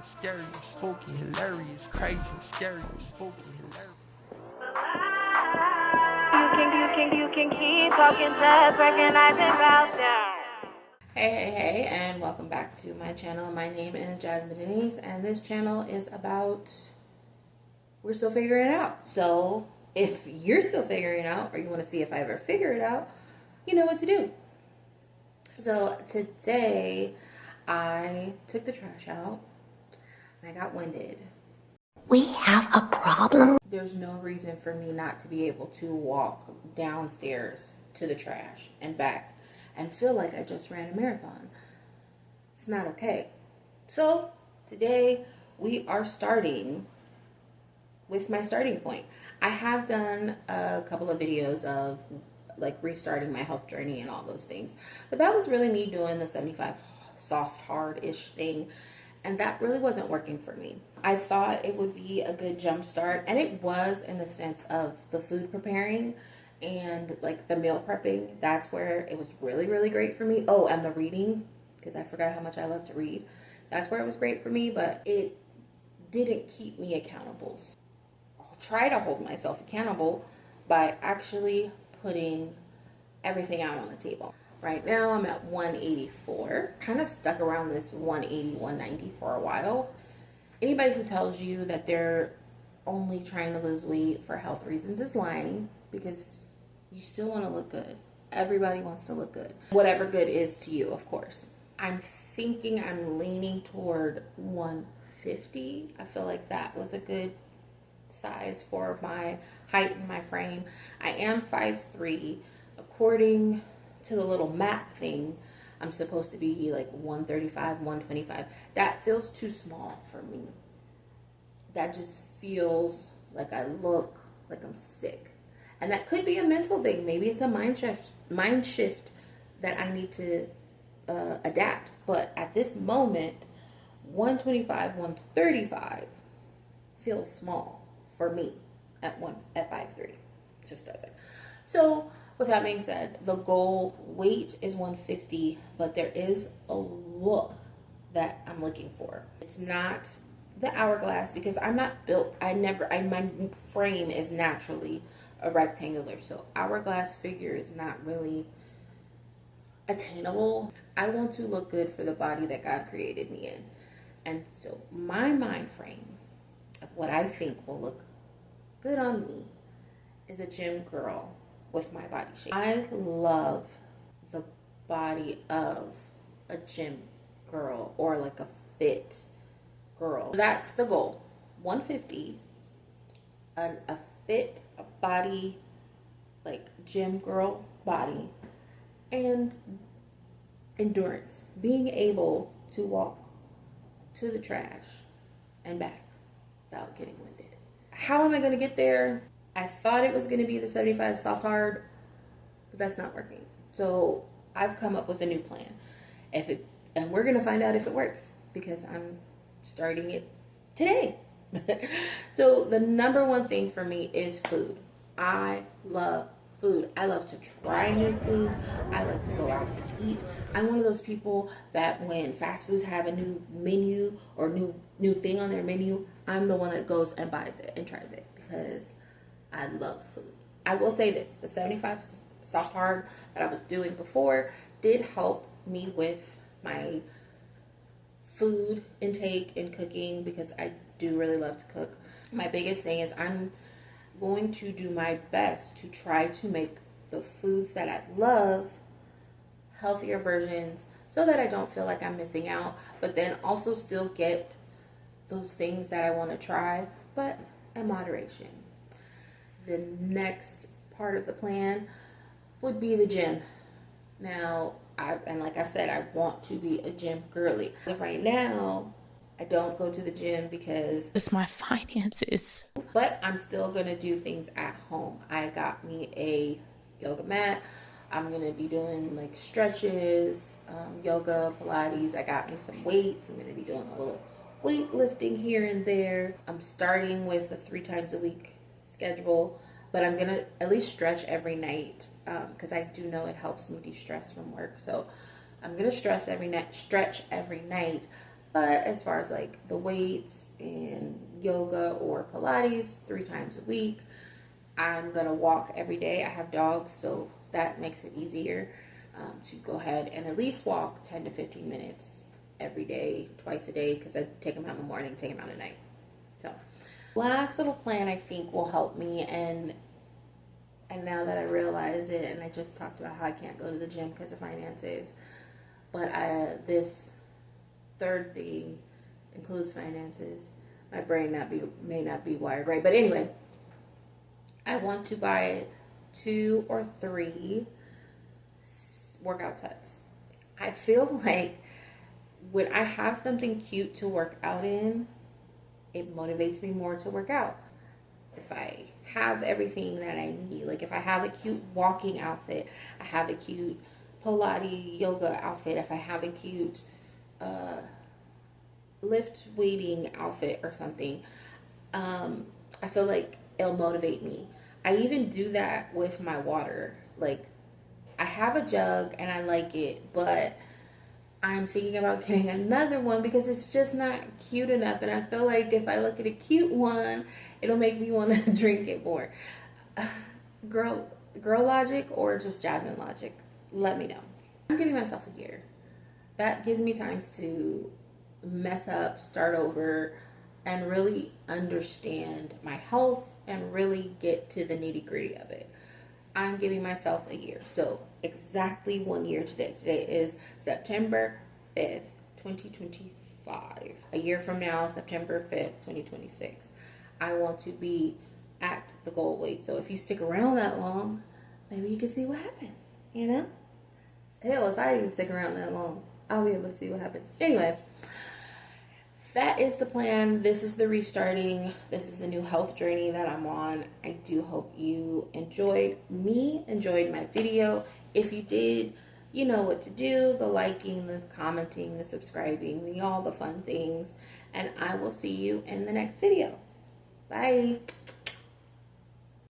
scary, spooky, hilarious, crazy, scary, spooky, hilarious. You can keep talking, just recognizing about them. Hey, and welcome back to my channel. My name is Jasmine Denise, and this channel is about we're still figuring it out. So if you're still figuring it out, or you want to see if I ever figure it out, you know what to do. So today I took the trash out and I got winded. We have a problem. There's no reason for me not to be able to walk downstairs to the trash and back and feel like I just ran a marathon. It's not okay. So today we are starting with my starting point. I have done a couple of videos of like restarting my health journey and all those things, but that was really me doing the 75 soft hard-ish thing, and that really wasn't working for me. I thought it would be a good jump start, and it was in the sense of the food preparing and like the meal prepping. That's where it was really great for me. Oh, and the reading, because I forgot how much I love to read. That's where it was great for me, but it didn't keep me accountable. I'll try to hold myself accountable by actually putting everything out on the table. Right now I'm at 184. Kind of stuck around this 180, 190 for a while. Anybody who tells you that they're only trying to lose weight for health reasons is lying, because you still want to look good. Everybody wants to look good. Whatever good is to you, of course. I'm thinking I'm leaning toward 150. I feel like that was a good size for my height and my frame. I am 5'3". According to the little map thing, I'm supposed to be like 135, 125. That feels too small for me. That just feels like I look like I'm sick. And that could be a mental thing. Maybe it's a mind shift that I need to adapt. But at this moment, 125, 135 feels small for me at 5'3". Just doesn't. So with that being said, the goal weight is 150, but there is a look that I'm looking for. It's not the hourglass, because I'm not built. My frame is naturally a rectangular, so hourglass figure is not really attainable. I want to look good for the body that God created me in. And so my mind frame of what I think will look good on me is a gym girl with my body shape. I love the body of a gym girl, or like a fit girl. That's the goal. 150, a fit body, like gym girl body, and endurance. Being able to walk to the trash and back without getting winded. How am I going to get there? I thought it was going to be the 75 soft hard, but that's not working. So I've come up with a new plan. And we're going to find out if it works, because I'm starting it today. So the number one thing for me is food. I love food. I love to try new foods. I like to go out to eat. I'm one of those people that when fast foods have a new menu or new thing on their menu, I'm the one that goes and buys it and tries it, because I love food. I will say this, the 75 soft hard that I was doing before did help me with my food intake and cooking, because I do really love to cook. My biggest thing is I'm going to do my best to try to make the foods that I love healthier versions, so that I don't feel like I'm missing out, but then also still get those things that I want to try, but in moderation. The next part of the plan would be the gym. Now, like I said, I want to be a gym girly. But right now, I don't go to the gym because It's my finances. but I'm still going to do things at home. I got me a yoga mat. I'm going to be doing like stretches, yoga, Pilates. I got me some weights. I'm going to be doing a little weightlifting here and there. I'm starting with a 3 times a week schedule, but I'm going to at least stretch every night, because I do know it helps me de-stress from work. So I'm going to stretch every night. But as far as like the weights and yoga or Pilates 3 times a week, I'm gonna walk every day. I have dogs, so that makes it easier to go ahead and at least walk 10 to 15 minutes every day, twice a day, because I take them out in the morning, take them out at night. So, last little plan I think will help me, and now that I realize it, and I just talked about how I can't go to the gym because of finances, but this third thing includes finances. My brain may not be wired right, but anyway, I want to buy 2 or 3 workout sets. I feel like when I have something cute to work out in, it motivates me more to work out. If I have everything that I need, like if I have a cute walking outfit, I have a cute Pilates yoga outfit, if I have a cute lift weighting outfit or something, I feel like it'll motivate me. I even do that with my water. Like, I have a jug and I like it, but I'm thinking about getting another one because it's just not cute enough. And I feel like if I look at a cute one, it'll make me want to drink it more. Girl logic or just Jasmine logic? Let me know. I'm giving myself a year. That gives me time to mess up, start over, and really understand my health and really get to the nitty-gritty of it. I'm giving myself a year. So exactly 1 year today. Today is September 5th, 2025. A year from now, September 5th, 2026, I want to be at the goal weight. So if you stick around that long, maybe you can see what happens, you know? Hell, if I even stick around that long, I'll be able to see what happens. Anyway, that is the plan. This is the restarting. This is the new health journey that I'm on. I do hope you enjoyed my video. If you did, you know what to do. The liking, the commenting, the subscribing, all the fun things. And I will see you in the next video. Bye.